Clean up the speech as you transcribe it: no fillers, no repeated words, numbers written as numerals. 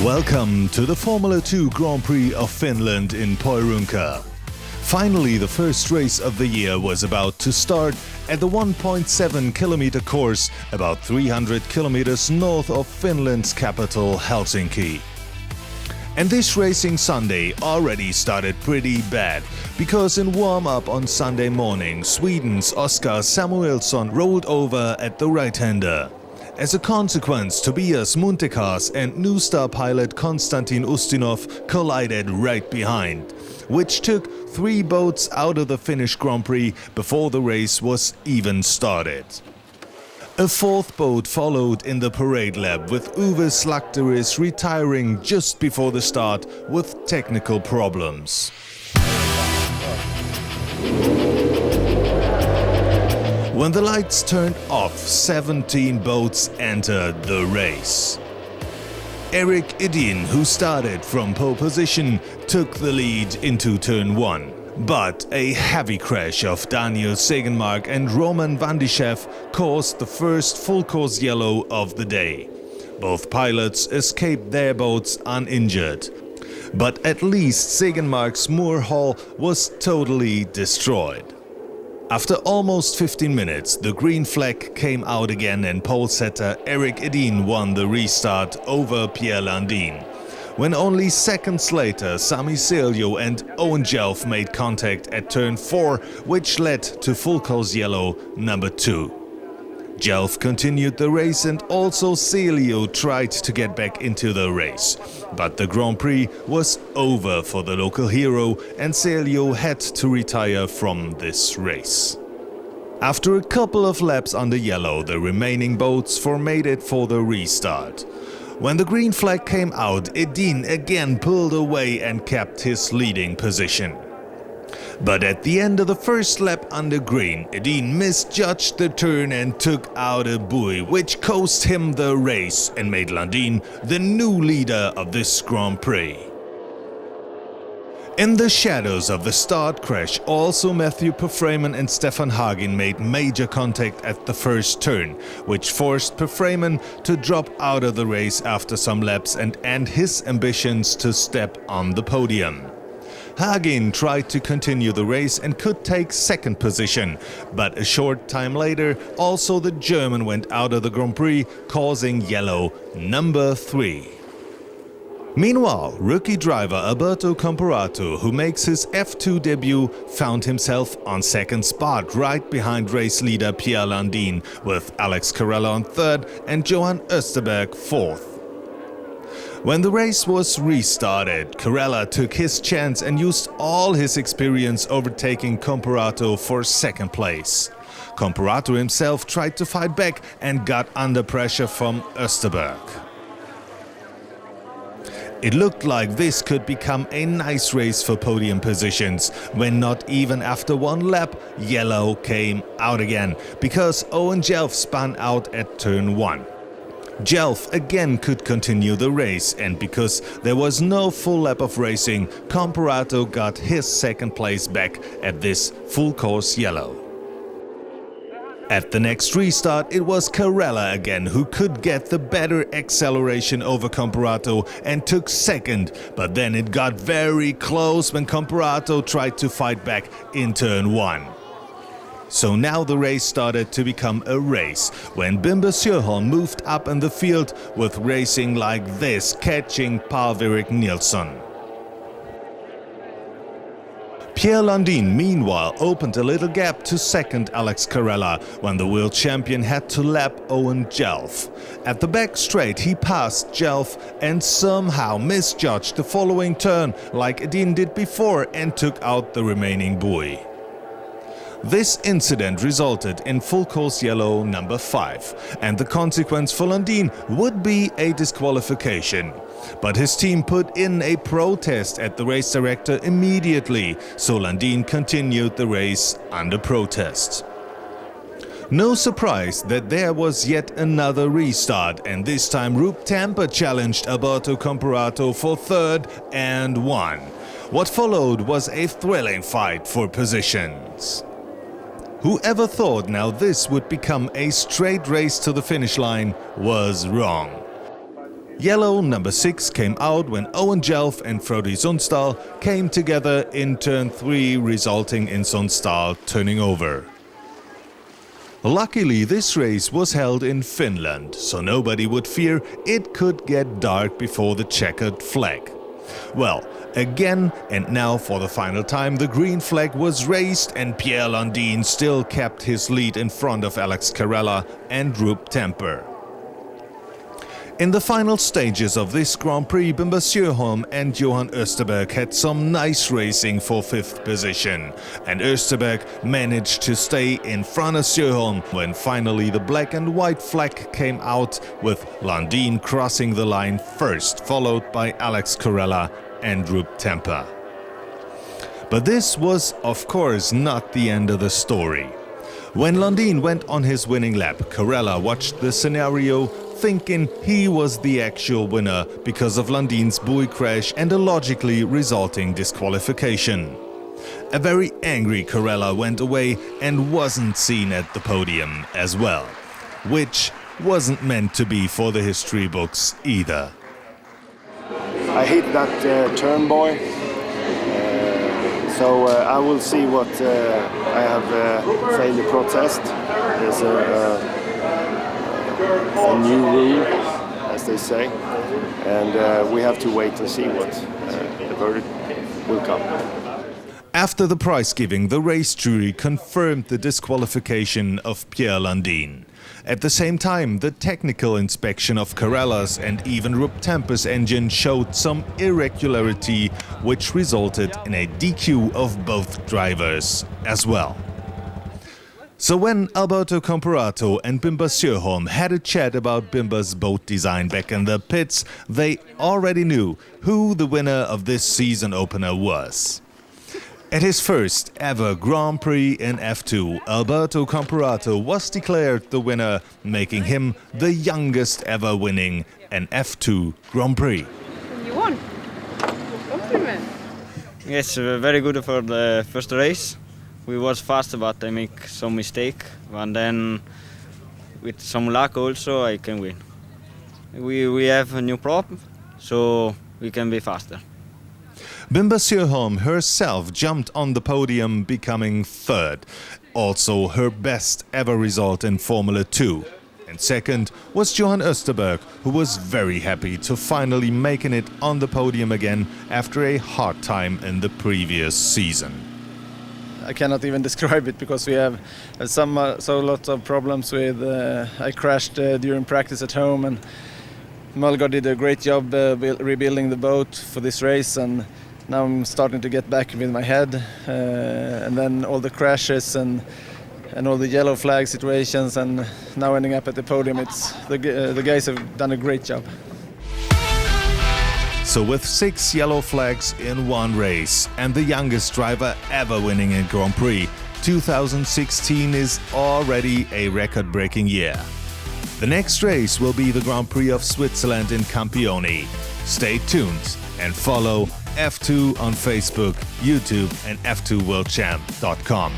Welcome to the Formula 2 Grand Prix of Finland in Peurunka. Finally, the first race of the year was about to start at the 1.7 kilometer course about 300 kilometers north of Finland's capital Helsinki. And this racing Sunday already started pretty bad, because in warm-up on Sunday morning, Sweden's Oskar Samuelsson rolled over at the right-hander. As a consequence, Tobias Muntekas and new star pilot Konstantin Ustinov collided right behind, which took 3 boats out of the Finnish Grand Prix before the race was even started. A 4th boat followed in the parade lap, with Uwe Slakteris retiring just before the start with technical problems. When the lights turned off, 17 boats entered the race. Erik Edin, who started from pole position, took the lead into turn 1. But a heavy crash of Daniel Segenmark and Roman Vandyshev caused the first full-course yellow of the day. Both pilots escaped their boats uninjured. But at least Segenmark's moor hull was totally destroyed. After almost 15 minutes, the green flag came out again and pole setter Erik Edin won the restart over Pierre Landin. When only seconds later, Sami Seljo and Owen Jelf made contact at turn 4, which led to full-course yellow number 2. Jelf continued the race and also Seljo tried to get back into the race. But the Grand Prix was over for the local hero and Seljo had to retire from this race. After a couple of laps under yellow, the remaining boats formed it for the restart. When the green flag came out, Edin again pulled away and kept his leading position. But at the end of the first lap under green, Edin misjudged the turn and took out a buoy, which cost him the race and made Landin the new leader of this Grand Prix. In the shadows of the start crash, also Matthew Peframen and Stefan Hagin made major contact at the first turn, which forced Peframen to drop out of the race after some laps and end his ambitions to step on the podium. Hagin tried to continue the race and could take second position, but a short time later also the German went out of the Grand Prix, causing yellow number 3. Meanwhile, rookie driver Alberto Comparato, who makes his F2 debut, found himself on second spot right behind race leader Pierre Landin, with Alex Carella on 3rd and Johan Österberg 4th. When the race was restarted, Carella took his chance and used all his experience overtaking Comparato for 2nd place. Comparato himself tried to fight back and got under pressure from Österberg. It looked like this could become a nice race for podium positions, when not even after 1 lap, yellow came out again, because Owen Jelf spun out at turn 1. Jelf again could continue the race, and because there was no full lap of racing, Comparato got his 2nd place back at this full-course yellow. At the next restart, it was Carella again who could get the better acceleration over Comparato and took 2nd, but then it got very close when Comparato tried to fight back in turn 1. So now the race started to become a race, when Bimber Sjöholm moved up in the field with racing like this, catching Paul-Erik Nilsson. Pierre Landin meanwhile opened a little gap to 2nd Alex Carella when the world champion had to lap Owen Jelf. At the back straight he passed Jelf and somehow misjudged the following turn like Edin did before and took out the remaining buoy. This incident resulted in full-course yellow number 5, and the consequence for Landin would be a disqualification. But his team put in a protest at the race director immediately, so Landin continued the race under protest. No surprise that there was yet another restart, and this time Roop Tamper challenged Alberto Comparato for 3rd and won. What followed was a thrilling fight for positions. Whoever thought now this would become a straight race to the finish line was wrong. Yellow number 6 came out when Owen Jelf and Frode Sundstall came together in turn 3, resulting in Sundstall turning over. Luckily, this race was held in Finland, so nobody would fear it could get dark before the checkered flag. Well, again and now for the final time, the green flag was raised and Pierre Landin still kept his lead in front of Alex Carella and Rup Temper. In the final stages of this Grand Prix, Bimber Sjöholm and Johan Österberg had some nice racing for 5th position, and Österberg managed to stay in front of Sjöholm when finally the black and white flag came out, with Landin crossing the line first, followed by Alex Carella and Rup Temper. But this was, of course, not the end of the story. When Landin went on his winning lap, Carella watched the scenario, thinking he was the actual winner because of Landin's buoy crash and a logically resulting disqualification. A very angry Carella went away and wasn't seen at the podium as well, which wasn't meant to be for the history books either. I hit that turn boy, so I will see what I have failed to protest. There's a new rule, as they say, and we have to wait and see what the verdict will come. After the prize giving, the race jury confirmed the disqualification of Pierre Landin. At the same time, the technical inspection of Carella's and even Rup Temper's engine showed some irregularity, which resulted in a DQ of both drivers as well. So when Alberto Comparato and Bimber Sjöholm had a chat about Bimber's boat design back in the pits, they already knew who the winner of this season opener was. At his first ever Grand Prix in F2, Alberto Comparato was declared the winner, making him the youngest ever winning an F2 Grand Prix. You won. Compliment. Yes, very good for the first race. We was fast, but I make some mistake, and then with some luck also I can win. We have a new prop, so we can be faster. Bimber Sjöholm herself jumped on the podium, becoming third, also her best ever result in Formula 2. And second was Johan Österberg, who was very happy to finally making it on the podium again after a hard time in the previous season. I cannot even describe it because we have so lots of problems with. I crashed during practice at home, and Mulgar did a great job rebuilding the boat for this race, and now I'm starting to get back with my head, and then all the crashes and all the yellow flag situations, and now ending up at the podium. It's the guys have done a great job. So with 6 yellow flags in one race and the youngest driver ever winning a Grand Prix, 2016 is already a record-breaking year. The next race will be the Grand Prix of Switzerland in Campione. Stay tuned and follow F2 on Facebook, YouTube and f2worldchamp.com.